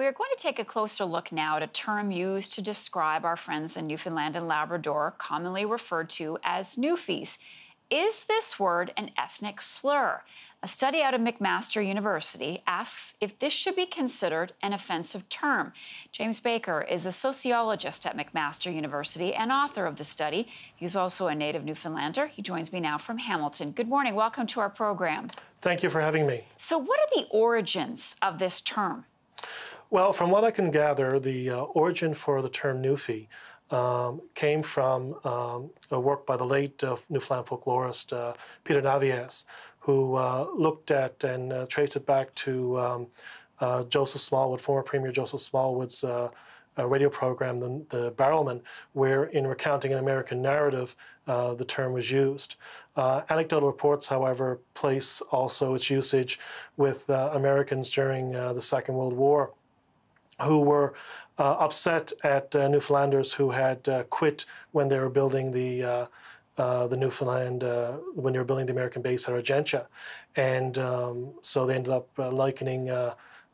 We are going to take a closer look now at a term used to describe our friends in Newfoundland and Labrador, commonly referred to as Newfies. Is this word an ethnic slur? A study out of McMaster University asks if this should be considered an offensive term. James Baker is a sociologist at McMaster University and author of the study. He's also a native Newfoundlander. He joins me now from Hamilton. Good morning. Welcome to our program. Thank you for having me. So what are the origins of this term? Well, from what I can gather, the origin for the term Newfie came from a work by the late Newfoundland folklorist Peter Navies, who looked at and traced it back to Joseph Smallwood, former Premier Joseph Smallwood's radio program, the Barrelman, where in recounting an American narrative, the term was used. Anecdotal reports, however, place also its usage with Americans during the Second World War, who were upset at Newfoundlanders who had quit when they were building the Newfoundland, when they were building the American base at Argentia. And so they ended up likening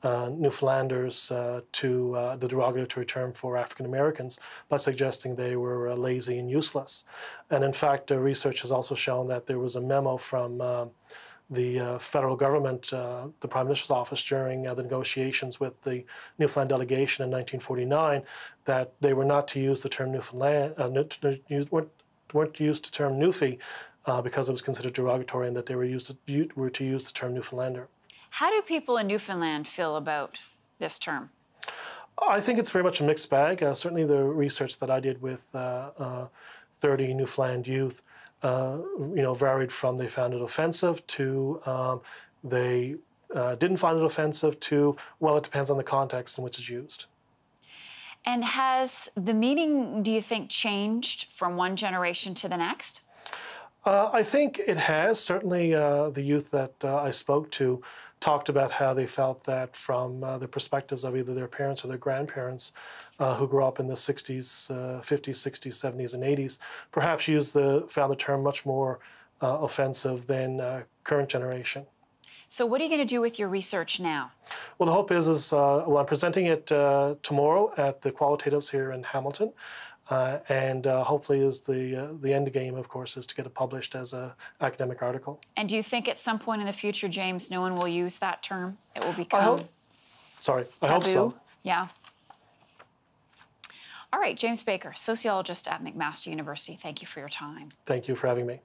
Newfoundlanders to the derogatory term for African Americans by suggesting they were lazy and useless. And in fact, research has also shown that there was a memo from the federal government, the Prime Minister's office, during the negotiations with the Newfoundland delegation in 1949, that they were not to use the term Newfoundland, weren't to use the term Newfie because it was considered derogatory, and that they were to use the term Newfoundlander. How do people in Newfoundland feel about this term? I think it's very much a mixed bag. Certainly the research that I did with 30 Newfoundland youth varied from they found it offensive to they didn't find it offensive to, well, it depends on the context in which it's used. And has the meaning, do you think, changed from one generation to the next? I think it has. Certainly the youth that I spoke to talked about how they felt that from the perspectives of either their parents or their grandparents who grew up in the 60s, 50s, 60s, 70s, and 80s, perhaps found the term much more offensive than current generation. So what are you going to do with your research now? Well, the hope is well, I'm presenting it tomorrow at the Qualitatives here in Hamilton. And hopefully the end game, of course, is to get it published as an academic article. And do you think at some point in the future, James, no one will use that term? It will become taboo? I hope so. Yeah. All right, James Baker, sociologist at McMaster University. Thank you for your time. Thank you for having me.